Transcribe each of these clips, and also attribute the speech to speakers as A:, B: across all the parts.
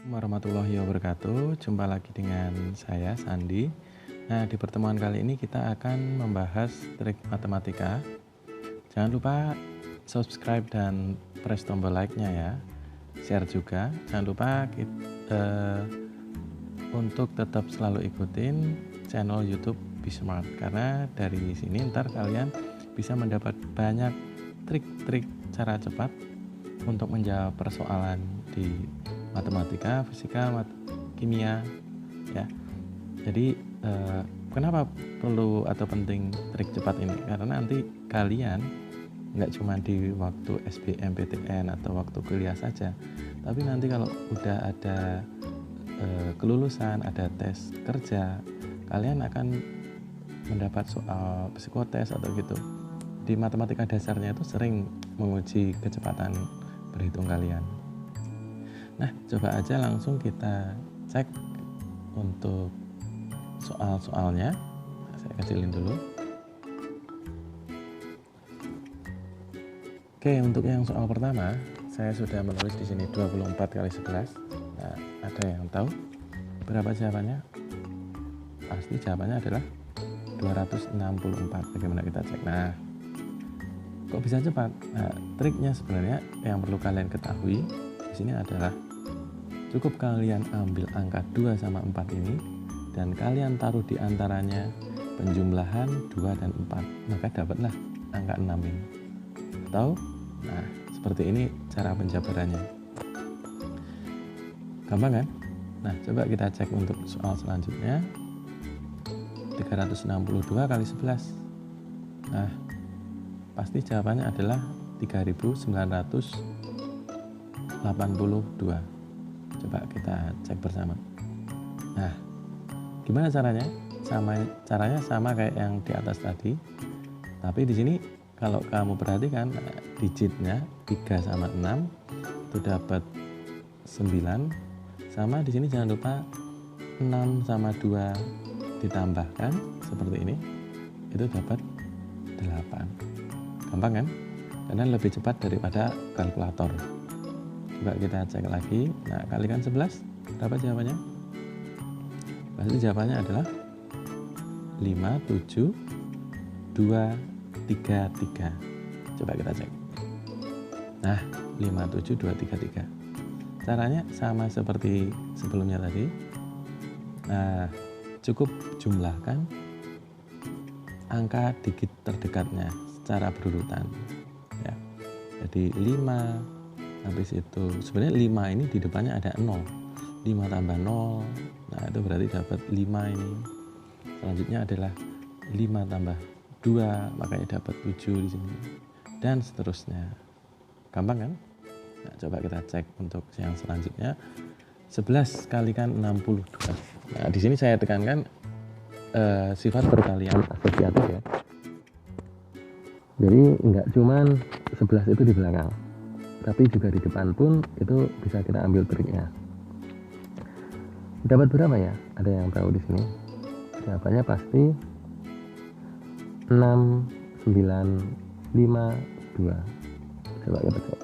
A: Warahmatullahi wabarakatuh. Jumpa lagi dengan saya Sandi. Nah, di pertemuan kali ini kita akan membahas trik matematika. Jangan lupa subscribe dan press tombol like-nya ya. Share juga. Jangan lupa untuk tetap selalu ikutin channel YouTube Bismart, karena dari sini ntar kalian bisa mendapat banyak trik-trik cara cepat untuk menjawab persoalan di matematika, fisika, kimia ya. Jadi kenapa perlu atau penting trik cepat ini? Karena nanti kalian nggak cuma di waktu SBMPTN atau waktu kuliah saja, tapi nanti kalau udah ada kelulusan, ada tes kerja, kalian akan mendapat soal psikotes atau gitu. Di matematika dasarnya itu sering menguji kecepatan berhitung kalian. Nah, coba aja langsung kita cek untuk soal-soalnya. Saya kecilin dulu. Oke, untuk yang soal pertama, saya sudah menulis di sini 24 kali 11. Nah, ada yang tahu berapa jawabannya? Pasti jawabannya adalah 264. Bagaimana kita cek? Nah, kok bisa cepat? Nah, triknya sebenarnya yang perlu kalian ketahui di sini adalah cukup kalian ambil angka 2 sama 4 ini dan kalian taruh di antaranya penjumlahan 2 dan 4, maka dapatlah angka 6 ini. Tahu? Nah, seperti ini cara penjabarannya. Gampang kan? Nah, coba kita cek untuk soal selanjutnya. 362 kali 11. Nah, pasti jawabannya adalah 3982. Coba kita cek bersama. Nah, gimana caranya? Caranya sama kayak yang di atas tadi. Tapi di sini kalau kamu perhatikan digitnya 3 sama 6 itu dapat 9. Sama di sini jangan lupa 6 sama 2 ditambahkan seperti ini, itu dapat 8. Gampang kan? Karena lebih cepat daripada kalkulator. Coba kita cek lagi. Nah, kalikan 11, berapa jawabannya? Pasti jawabannya adalah 5, 7, 2, 3, 3. Coba kita cek. Nah, 5, 7, 2, 3, 3. Caranya sama seperti sebelumnya tadi. Nah, cukup jumlahkan angka digit terdekatnya secara berurutan ya. Jadi 5, habis itu sebenarnya 5 ini di depannya ada 0. 5 tambah 0, nah itu berarti dapat 5 ini. Selanjutnya adalah 5 tambah 2, makanya dapat 7 di sini. Dan seterusnya. Gampang kan? Nah, coba kita cek untuk yang selanjutnya. 11 kalikan 62. Nah, di sini saya tekankan sifat perkalian asosiatif ya. Jadi nggak cuman 11 itu di belakang, tapi juga di depan pun itu bisa kita ambil triknya. Dapat berapa ya? Ada yang tahu di sini? Jawabannya pasti 6952. Coba kita cek.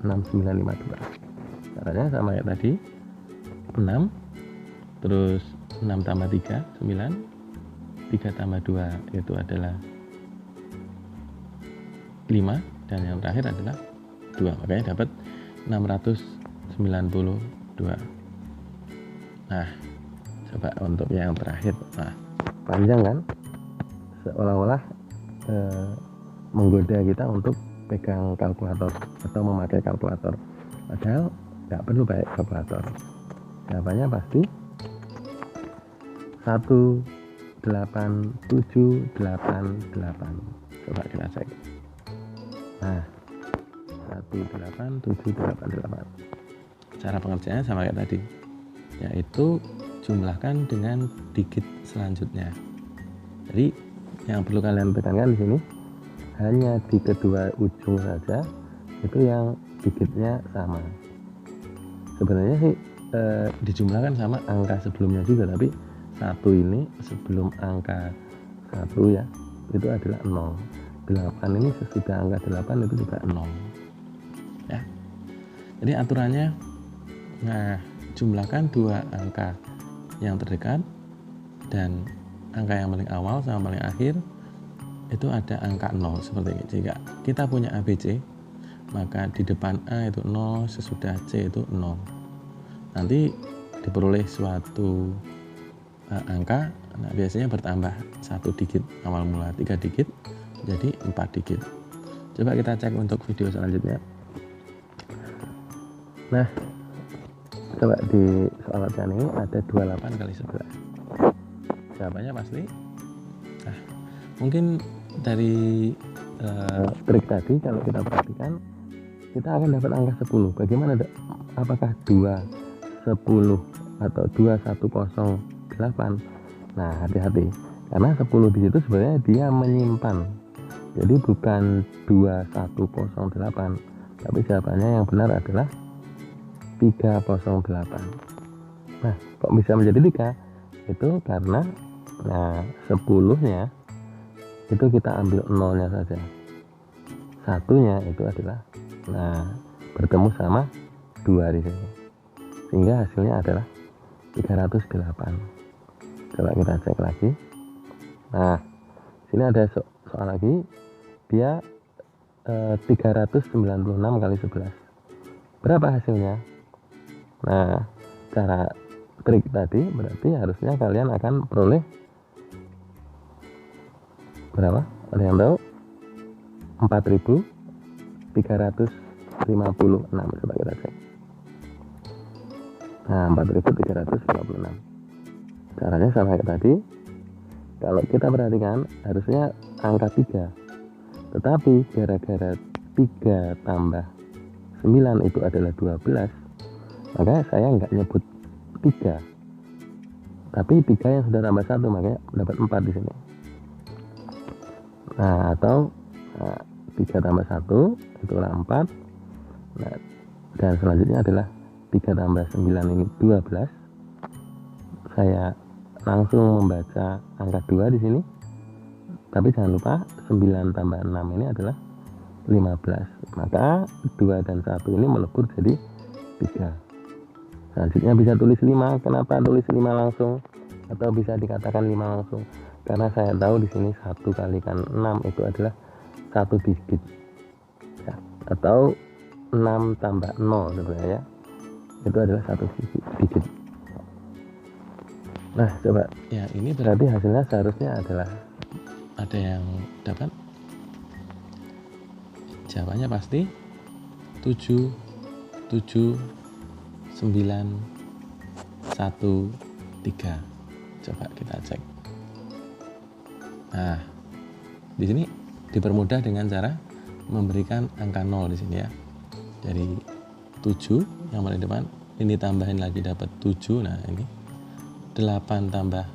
A: 6952. Caranya sama kayak tadi. 6, terus 6 tambah 3, 9, 3 tambah 2 itu adalah 5, dan yang terakhir adalah 2, makanya dapat 692. Nah, coba untuk yang terakhir. Nah, panjang kan? Seolah-olah menggoda kita untuk pegang kalkulator atau memakai kalkulator, padahal nggak perlu pakai kalkulator. Jawabannya pasti 18788. Coba kita cek. Nah, 18788. Cara pengerjaannya sama kayak tadi, yaitu jumlahkan dengan digit selanjutnya. Jadi yang perlu kalian tekankan di sini hanya di kedua ujung saja itu yang digitnya sama. Sebenarnya sih dijumlahkan sama angka sebelumnya juga, tapi 1 ini sebelum angka 1 ya, itu adalah 0. 8 ini sesudah angka 8 itu juga 0 ya. Jadi aturannya, nah jumlahkan dua angka yang terdekat dan angka yang paling awal sama paling akhir itu ada angka 0 seperti ini. Jika kita punya ABC, maka di depan A itu 0, sesudah C itu 0. Nanti diperoleh suatu angka, nah biasanya bertambah 1 digit awal mula, 3 digit jadi 4 digit. Coba kita cek untuk video selanjutnya. Nah, coba di soal latihan ini ada 28 kali 11. Jawabannya pasti. Nah, mungkin dari trik tadi kalau kita perhatikan, kita akan dapat angka 10. Bagaimana? Apakah 2, 10 atau 2108? Nah, hati-hati. Karena 10 di situ sebenarnya dia menyimpan. Jadi bukan 2108, tapi jawabannya yang benar adalah 308. Nah, kok bisa menjadi 3? Itu karena 10-nya itu kita ambil 0-nya saja. Satunya itu adalah bertemu sama 2 di sini. Sehingga hasilnya adalah 308. Coba kita cek lagi. Nah, sini ada soal lagi. Dia 396 kali 11. Berapa hasilnya? Nah, cara trik tadi berarti harusnya kalian akan peroleh berapa? Ada yang tahu? 4.356. Coba kita cek. Nah, 4.356. Caranya sama kayak tadi. Kalau kita perhatikan harusnya angka 3. Tetapi gara-gara 3 tambah 9 itu adalah 12, maka saya nggak nyebut 3. Tapi 3 yang sudah tambah 1, makanya dapat 4 di sini. Nah, atau 3 tambah 1 itulah 4. Nah, dan selanjutnya adalah 3 tambah 9 ini 12. Saya langsung membaca angka 2 di sini. Tapi jangan lupa 9 tambah 6 ini adalah 15. Maka 2 dan 1 ini melebur jadi 3. Selanjutnya bisa tulis 5. Kenapa tulis 5 langsung? Atau bisa dikatakan 5 langsung? Karena saya tahu di sini 1 kalikan 6 itu adalah 1 digit. Ya, atau 6 tambah 0 sebenarnya ya. Itu adalah 1 digit. Nah, coba. Ya, ini berarti hasilnya seharusnya adalah ada yang dapat. Jawabannya pasti 7, 7, 9, 1, 3. Coba kita cek. Nah, di sini dipermudah dengan cara memberikan angka 0 di sini ya. Dari 7 yang paling depan, ini tambahin lagi dapat 7. Nah, ini 8 tambah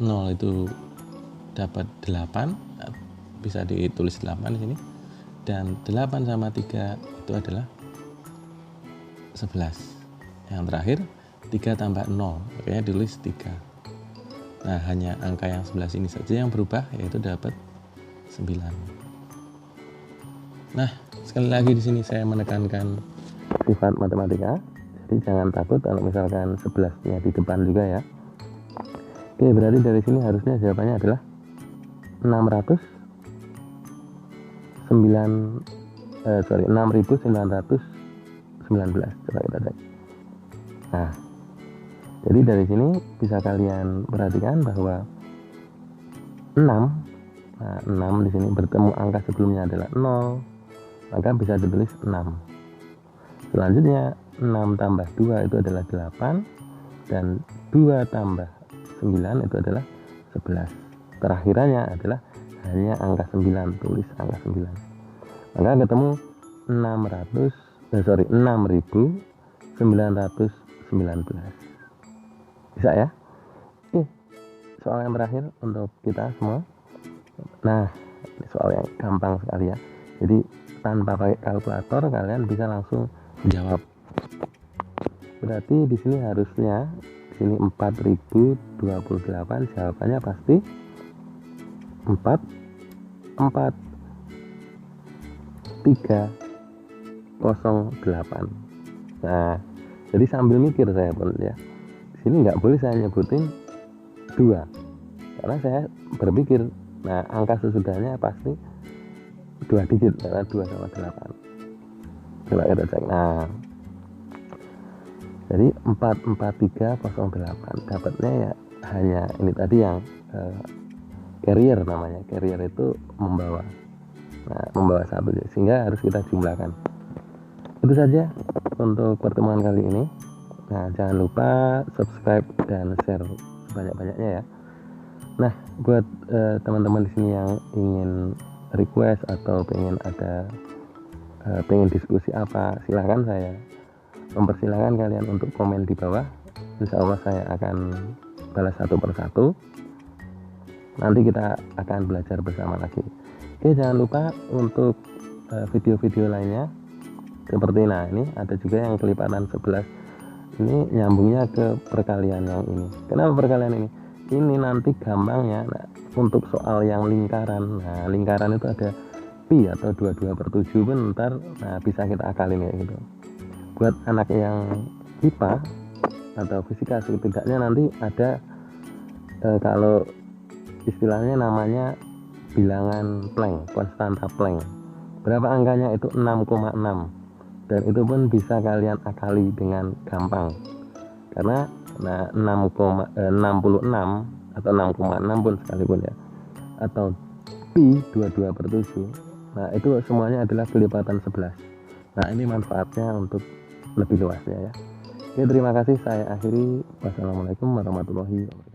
A: 0 itu dapat 8. Bisa ditulis 8 di sini. Dan 8 sama 3 itu adalah 11. Yang terakhir 3 tambah 0, makanya ditulis 3. Nah, hanya angka yang 11 ini saja yang berubah, yaitu dapat 9. Nah, sekali lagi di sini saya menekankan sifat matematika. Jadi jangan takut kalau misalkan 11-nya di depan juga ya. Oke, berarti dari sini harusnya jawabannya adalah 6.919. Coba kita cek. Nah, jadi dari sini bisa kalian perhatikan bahwa 6 di sini bertemu angka sebelumnya adalah 0, maka bisa ditulis 6. Selanjutnya 6 tambah 2 itu adalah 8, dan 2 tambah 9 itu adalah 11. Terakhirannya adalah hanya angka 9, tulis angka 9. Maka ketemu 6.919. Bisa ya? Oke, soal yang terakhir untuk kita semua. Nah, ini soal yang gampang sekali ya. Jadi tanpa pakai kalkulator kalian bisa langsung jawab. Berarti di sini harusnya di sini 4028, jawabannya pasti 4308. Nah,
B: Jadi sambil mikir saya pun ya, sini nggak boleh saya nyebutin 2 karena saya berpikir nah angka sesudahnya pasti 2 digit karena 2 sama 8. Coba kita cek. Nah, jadi 44308 dapatnya ya hanya ini tadi yang carrier namanya. Carrier itu membawa. Nah, membawa 1 sehingga harus kita jumlahkan. Itu saja untuk pertemuan kali ini. Nah, jangan lupa subscribe dan share sebanyak-banyaknya ya. Nah, buat teman-teman di sini yang ingin request atau pengen diskusi apa, silahkan, saya mempersilahkan kalian untuk komen di bawah. Insya Allah saya akan balas satu persatu. Nanti kita akan belajar bersama lagi. Oke, jangan lupa untuk video-video lainnya seperti ini ada juga yang kelipatan 11. Ini nyambungnya ke perkalian yang ini. Kenapa perkalian ini? Ini nanti gampangnya untuk soal yang lingkaran. Nah, lingkaran itu ada pi atau 22/7 bentar. Nah, bisa kita akalin ya gitu. Buat anak yang IPA atau fisika setidaknya nanti ada kalau istilahnya namanya bilangan Planck, konstanta Planck. Berapa angkanya itu 6,6. Dan itu pun bisa kalian akali dengan gampang. Karena 66 atau 6,6 pun sekalipun ya. Atau pi 22/7. Nah, itu semuanya adalah kelipatan 11. Nah, ini manfaatnya untuk lebih luasnya ya. Oke, terima kasih. Saya akhiri. Wassalamualaikum warahmatullahi wabarakatuh.